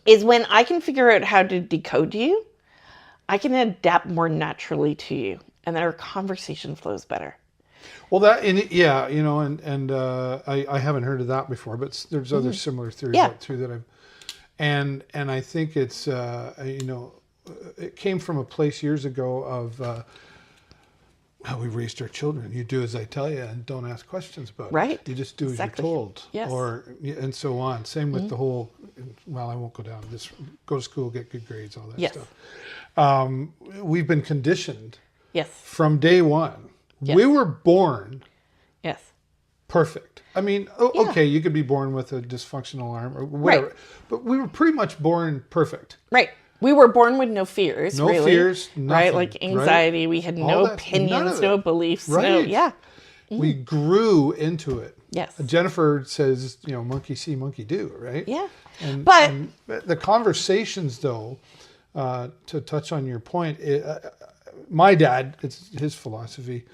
is when I can figure out how to decode you, I can adapt more naturally to you, and then our conversation flows better. Well, I haven't heard of that before, but there's other similar theories out too that I've. And I think it's, it came from a place years ago of how we raised our children. You do as I tell you and don't ask questions about it. You just do as you're told. Yes. And so on. Same with the whole, well, I won't go down this, go to school, get good grades, all that stuff. We've been conditioned from day one. Yes. We were born perfect. I mean, okay, you could be born with a dysfunctional arm or whatever, but we were pretty much born perfect. Right. We were born with no fears, no fears, nothing, right? Like anxiety. Right? We had no opinions, no beliefs. Right. We grew into it. Yes. Jennifer says, monkey see, monkey do, right? Yeah. But the conversations, though, to touch on your point, my dad, it's his philosophy.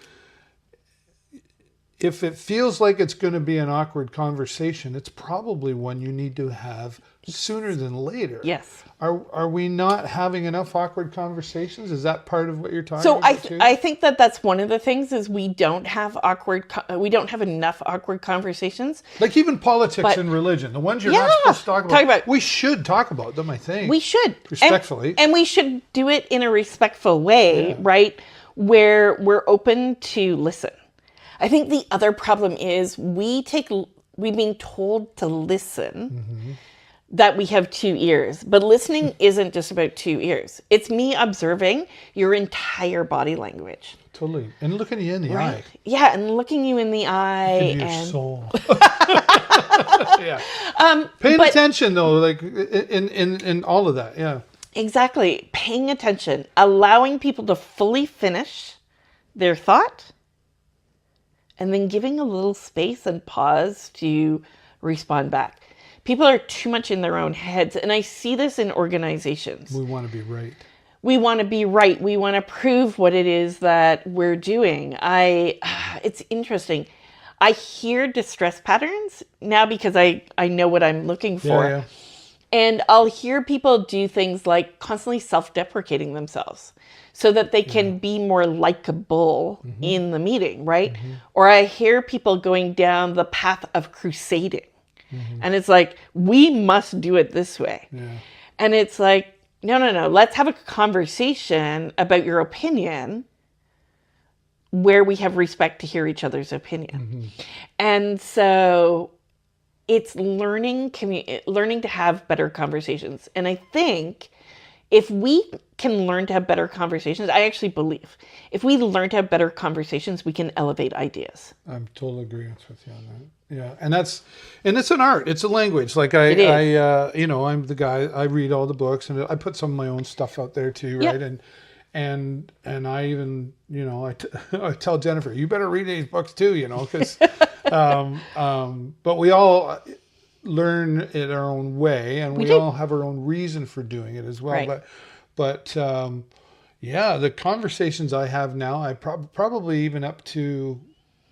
If it feels like it's going to be an awkward conversation, it's probably one you need to have sooner than later. Yes. Are we not having enough awkward conversations? Is that part of what you're talking about too? I think that's one of the things is we don't have enough awkward conversations. Like even politics and religion, the ones you're not supposed to talk about. We should talk about them, I think. We should. Respectfully. And we should do it in a respectful way, right? Where we're open to listen. I think the other problem is we've been told to listen, that we have 2 ears. But listening isn't just about 2 ears. It's me observing your entire body language. Totally. And looking you in the eye. Yeah, and looking you in the eye. In your soul. Paying attention, though, like in all of that, Exactly. Paying attention. Allowing people to fully finish their thought. And then giving a little space and pause to respond back. People are too much in their own heads. And I see this in organizations. We want to be right. We want to be right. We want to prove what it is that we're doing. It's interesting. I hear distress patterns now because I know what I'm looking for. And I'll hear people do things like constantly self-deprecating themselves so that they can be more likable in the meeting, right? Or I hear people going down the path of crusading. And it's like, we must do it this way. Yeah. And it's like, no. Let's have a conversation about your opinion where we have respect to hear each other's opinion. And so it's learning to have better conversations. And I think if we can learn to have better conversations, I actually believe if we learn to have better conversations, we can elevate ideas. I'm totally agreeing with you on that. Yeah, and it's an art. It's a language. Like I'm the guy. I read all the books, and I put some of my own stuff out there too, right? Yep. And I even I tell Jennifer, you better read these books too, because but we all learn it our own way, and we all have our own reason for doing it as well. Right. But the conversations I have now, I probably even up to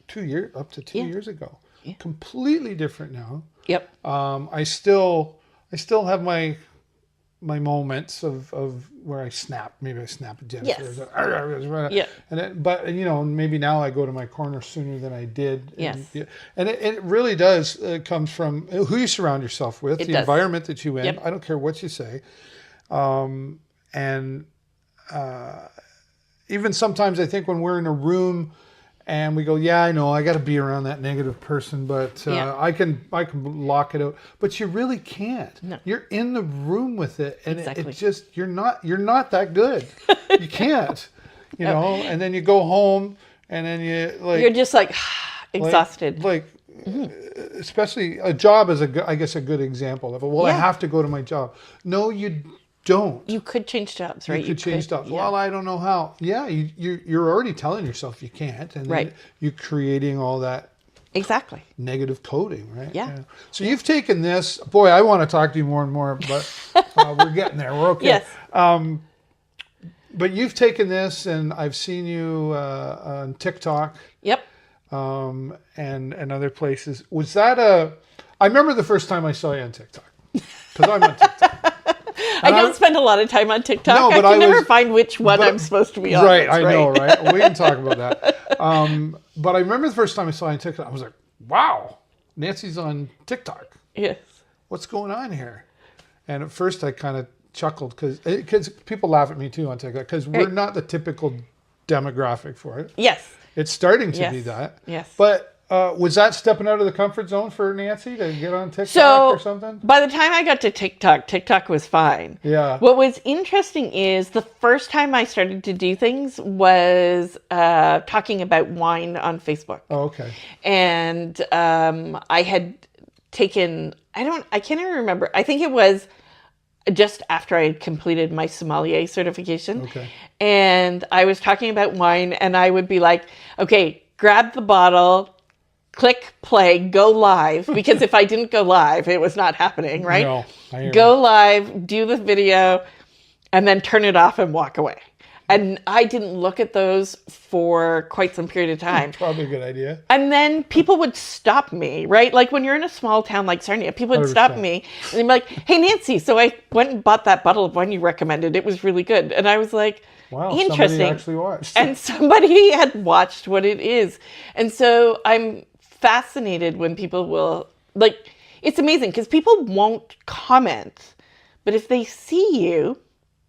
2 years ago, completely different now. Yep. I still have my moments of where I snap. Maybe I snap at Jennifer. Yes. But maybe now I go to my corner sooner than I did. Yes. And it really does comes from who you surround yourself with, the environment that you in. Yep. I don't care what you say. Even sometimes I think when we're in a room and we go, yeah, I know, I got to be around that negative person, but I can lock it out. But you really can't. No. You're in the room with it, and Exactly. it just you're not that good. You can't, And then you go home, and then You're just like exhausted. Especially a job is a good example of it. Well, I have to go to my job. No, you don't. You could change jobs, right? You could change jobs. Yeah. Well, I don't know how. Yeah, you're already telling yourself you can't, and then you're creating all that Exactly. negative coding, right? Yeah. So you've taken this. Boy, I want to talk to you more and more, but we're getting there. We're okay. Yes. But you've taken this, and I've seen you on TikTok. Yep. And other places. Was that I remember the first time I saw you on TikTok, because I'm on TikTok. I don't spend a lot of time on TikTok. No, but I can never find which one I'm supposed to be on. Right, I know, right? We can talk about that. But I remember the first time I saw you on TikTok, I was like, wow, Nancy's on TikTok. Yes. What's going on here? And at first I kind of chuckled because people laugh at me too on TikTok because we're not the typical demographic for it. Yes. It's starting to be that. Yes. But was that stepping out of the comfort zone for Nancy to get on TikTok or something? By the time I got to TikTok was fine. Yeah. What was interesting is the first time I started to do things was talking about wine on Facebook. Oh, okay. And I had taken, I can't even remember. I think it was just after I had completed my sommelier certification. Okay. And I was talking about wine, and I would be like, okay, grab the bottle, click play, go live. Because if I didn't go live, it was not happening, right? No, I hear go live, do the video, and then turn it off and walk away. And I didn't look at those for quite some period of time. Probably a good idea. And then people would stop me, right? Like when you're in a small town like Sarnia, people would 100%. stop me and they'd be like, hey, Nancy, so I went and bought that bottle of wine you recommended. It was really good. And I was like, Wow, interesting. somebody actually watched. And somebody had watched what it is. And so I'm fascinated when people will, it's amazing because people won't comment, but if they see you,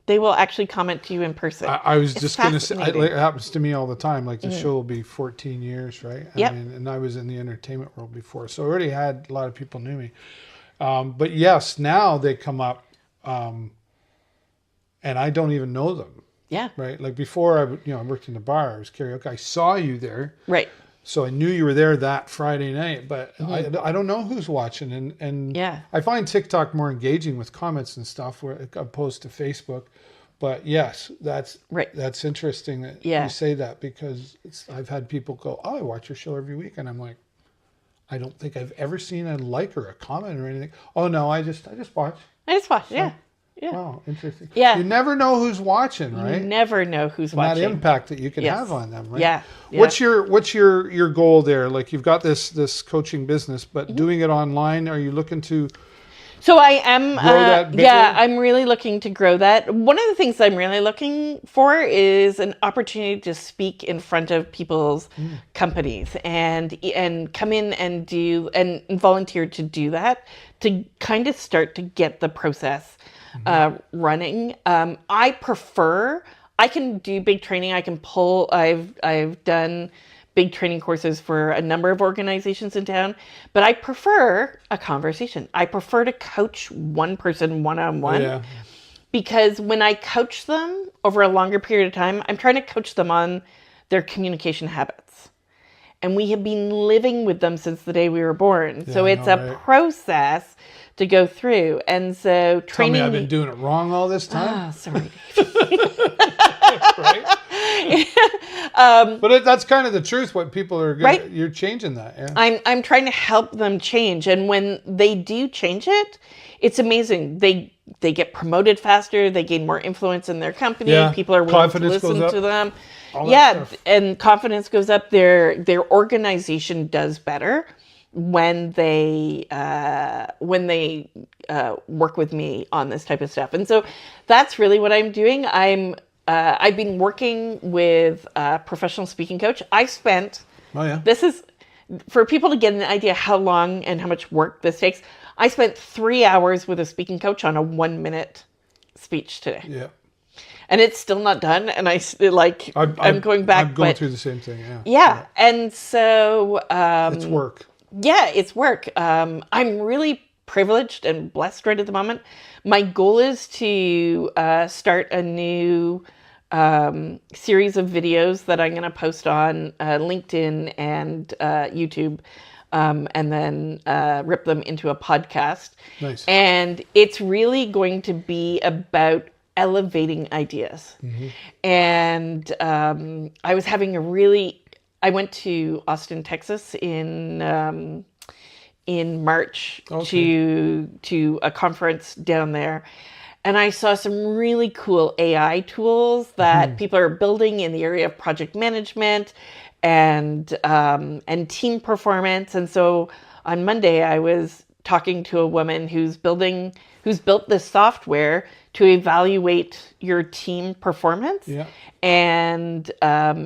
they will actually comment to you in person. I was just going to say, it happens to me all the time. Like the show will be 14 years, right? Yep. And I was in the entertainment world before. So I already had a lot of people knew me. But yes, now they come up and I don't even know them. Yeah. Right. Like before I worked in the bar, I was karaoke. I saw you there. Right. So I knew you were there that Friday night, but I don't know who's watching. And yeah. I find TikTok more engaging with comments and stuff opposed to Facebook. But yes, that's interesting that you say that because I've had people go, oh, I watch your show every week. And I'm like, I don't think I've ever seen a like or a comment or anything. Oh, no, I just watch. Yeah. Yeah. Wow, interesting. Yeah. You never know who's watching, right? You never know who's watching. That impact that you can have on them, right? Yeah. What's your goal there? Like you've got this coaching business, but doing it online, are you looking to So I am, grow that bigger? yeah, I'm really looking to grow that. One of the things I'm really looking for is an opportunity to speak in front of people's companies and come in and do and volunteer to do that, to kind of start to get the process running. I can do big training. I can pull. I've done big training courses for a number of organizations in town, but I prefer a conversation. I prefer to coach one person one-on-one, Yeah. because when I coach them over a longer period of time, I'm trying to coach them on their communication habits. And we have been living with them since the day we were born. So I it's know, a right? process to go through. And so Tell training. me I've been doing it wrong all this time. Ah, sorry. Right? But that's kind of the truth. What people are gonna, Right. You're changing that. Yeah. I'm trying to help them change, and when they do change it, it's amazing. They get promoted faster. They gain more influence in their company. Yeah. People are willing to Confidence goes listen up. to them. All that Yeah, stuff. and confidence goes up. Their organization does better when they work with me on this type of stuff. And so that's really what I'm doing. I've been working with a professional speaking coach. Oh yeah. This is for people to get an idea how long and how much work this takes. I spent 3 hours with a speaking coach on a 1-minute speech today, Yeah. and it's still not done. And I'm going back. I'm going but through the same thing. Yeah. yeah, and so It's work. yeah, it's work. I'm really privileged and blessed right at the moment. My goal is to start a new series of videos that I'm going to post on LinkedIn and YouTube, and then rip them into a podcast. Nice. And it's really going to be about elevating ideas. And I was having I went to Austin, Texas in March to a conference down there. And I saw some really cool AI tools that people are building in the area of project management and team performance. And so on Monday, I was talking to a woman who's built this software to evaluate your team performance. Yeah. And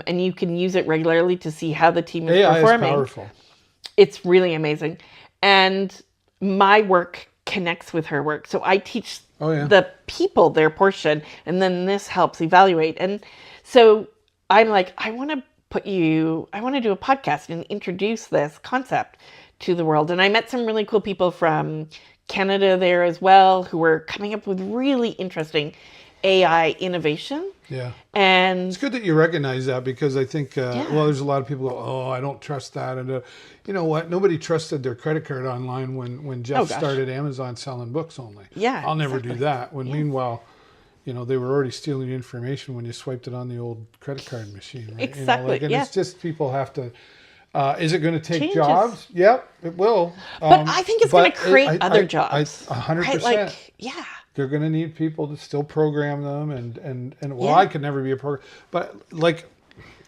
you can use it regularly to see how the team is AI performing. is powerful. It's really amazing. And my work connects with her work. So I teach the people their portion, and then this helps evaluate. And so I'm like, I want to do a podcast and introduce this concept to the world. And I met some really cool people from Canada there as well, who were coming up with really interesting AI innovation. Yeah. And It's good that you recognize that, because I think, there's a lot of people go, oh, I don't trust that. And you know what? Nobody trusted their credit card online when Jeff started Amazon selling books only. Yeah, I'll never do that. When meanwhile, they were already stealing your information when you swiped it on the old credit card machine. Right? Exactly, And it's just people have to. Is it going to take Changes. jobs? Yep, it will. But I think it's going to create other jobs. 100%. Right? Like, yeah. They're going to need people to still program them, and Yeah. I could never be a program, but like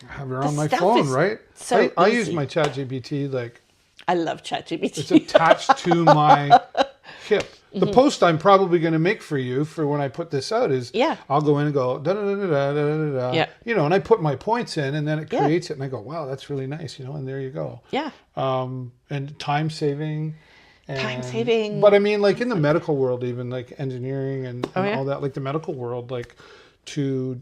have it on my stuff phone, is right? so I use easy. my ChatGPT, like I love ChatGPT. it's attached to my hip. The post I'm probably going to make for you for when I put this out is I'll go in and go da da da da da da da, Yeah. and I put my points in, and then it creates it, and I go, wow, that's really nice, and there you go. Yeah. And time saving. Time saving. But I mean, like in the medical world, even like engineering and all that, like the medical world, like to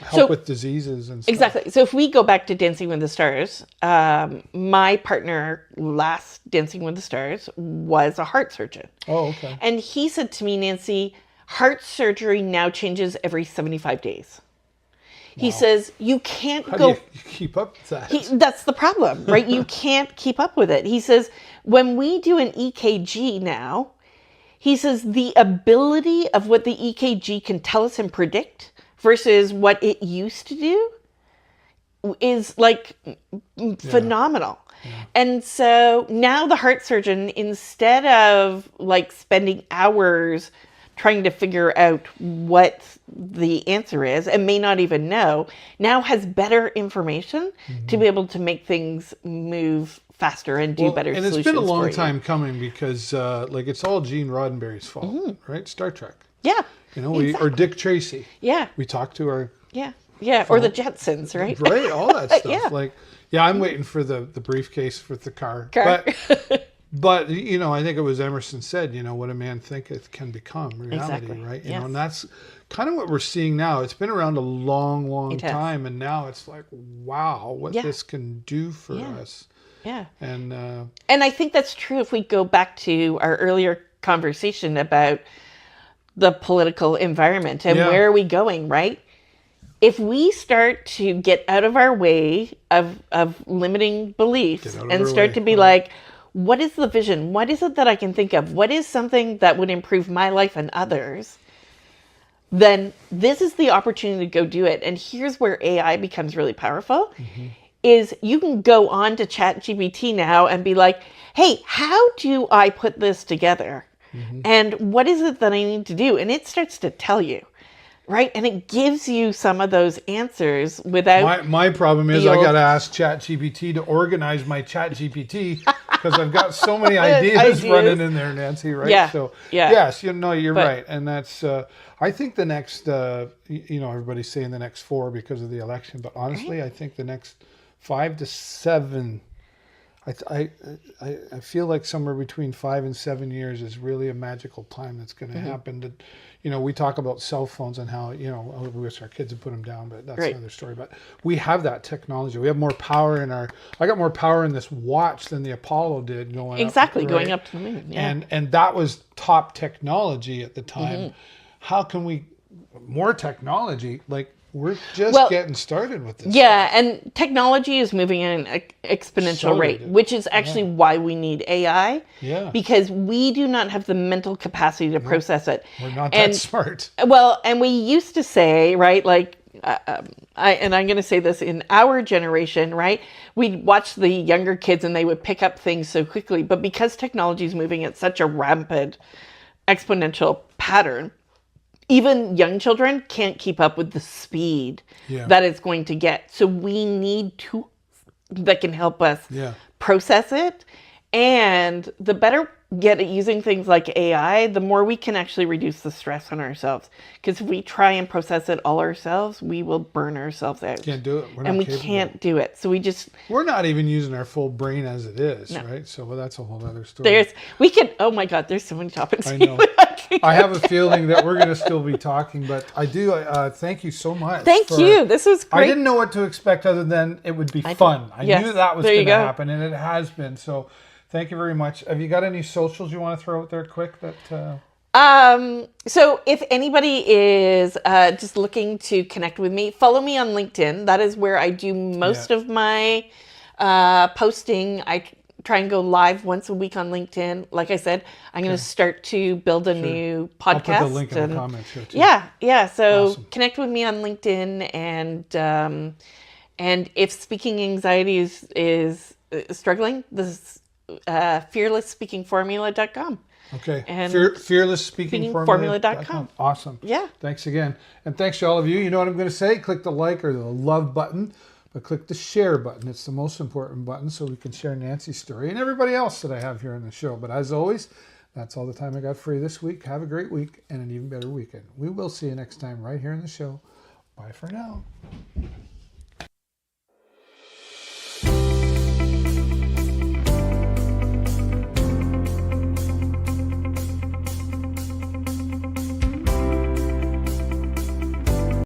help with diseases and stuff. Exactly. So if we go back to Dancing with the Stars, my partner last Dancing with the Stars was a heart surgeon. Oh, okay. And he said to me, Nancy, heart surgery now changes every 75 days. He says, you can't How go... do you keep up with that? That's the problem, right? You can't keep up with it. He says, when we do an EKG now, he says the ability of what the EKG can tell us and predict versus what it used to do is like phenomenal. Yeah. And so now the heart surgeon, instead of like spending hours trying to figure out what the answer is and may not even know, now has better information to be able to make things move faster and do better and solutions. it's been a for long you. time coming because like it's all Gene Roddenberry's fault, right? Star Trek. Yeah. You know, or Dick Tracy. Yeah. We talked to our Yeah. Or the Jetsons, right? right, all that stuff. Yeah. Like, I'm waiting for the briefcase for the car. But you know, I think it was Emerson said, you know, what a man thinketh can become reality, Exactly. right? You Yes. know, and that's kind of what we're seeing now. It's been around a long, long It has. time, and now it's like, wow, what this can do for us. Yeah. And I think that's true if we go back to our earlier conversation about the political environment and where are we going, right? If we start to get out of our way of limiting beliefs and start to be like, what is the vision? What is it that I can think of? What is something that would improve my life and others? Then this is the opportunity to go do it. And here's where AI becomes really powerful, is you can go on to ChatGPT now and be like, hey, how do I put this together? And what is it that I need to do? And it starts to tell you. Right. And it gives you some of those answers without. My problem is I got to ask ChatGPT to organize my ChatGPT because I've got so many ideas running in there, Nancy. Right. Yeah. So yeah. Yes, you know, you're right. And that's, I think the next, you know, everybody's saying the next 4 because of the election. But honestly, I think the next 5 to 7, I feel like somewhere between 5 and 7 years is really a magical time that's going to happen. To, you know, we talk about cell phones and how, you know, we wish our kids would put them down, but that's another story. But we have that technology. We have more power in I got more power in this watch than the Apollo did going going up to the moon. Yeah. And that was top technology at the time. How can we, more technology, like, we're just getting started with this. Yeah, and technology is moving at an exponential rate, which is actually why we need AI. Yeah. Because we do not have the mental capacity to process it. We're not that smart. Well, and we used to say, right, like, I'm going to say this in our generation, right? We'd watch the younger kids and they would pick up things so quickly. But because technology is moving at such a rapid, exponential pattern, even young children can't keep up with the speed that it's going to get. So we need tools that can help us process it. And the better get at using things like AI, the more we can actually reduce the stress on ourselves. Because if we try and process it all ourselves, we will burn ourselves out. Can't do it. And we can't do it. So we're not even using our full brain as it is, right? So that's a whole other story. Oh my God, there's so many topics. I know. I have a feeling that we're going to still be talking, but I do. Thank you so much. Thank you. This was great. I didn't know what to expect other than it would be fun. I knew that was going to happen, and it has been. So thank you very much. Have you got any socials you want to throw out there quick? So if anybody is just looking to connect with me, follow me on LinkedIn. That is where I do most of my posting. I try and go live once a week on LinkedIn. Like I said, I'm going to start to build a new podcast. I'll put the link in the comments here too. Yeah. So connect with me on LinkedIn, and if speaking anxiety is struggling, this fearlessspeakingformula.com. Okay. And fearlessspeakingformula.com. Awesome. Yeah. Thanks again. And thanks to all of you. You know what I'm going to say? Click the like or the love button, but click the share button. It's the most important button so we can share Nancy's story and everybody else that I have here on the show. But as always, that's all the time I got for you this week. Have a great week and an even better weekend. We will see you next time right here on the show. Bye for now.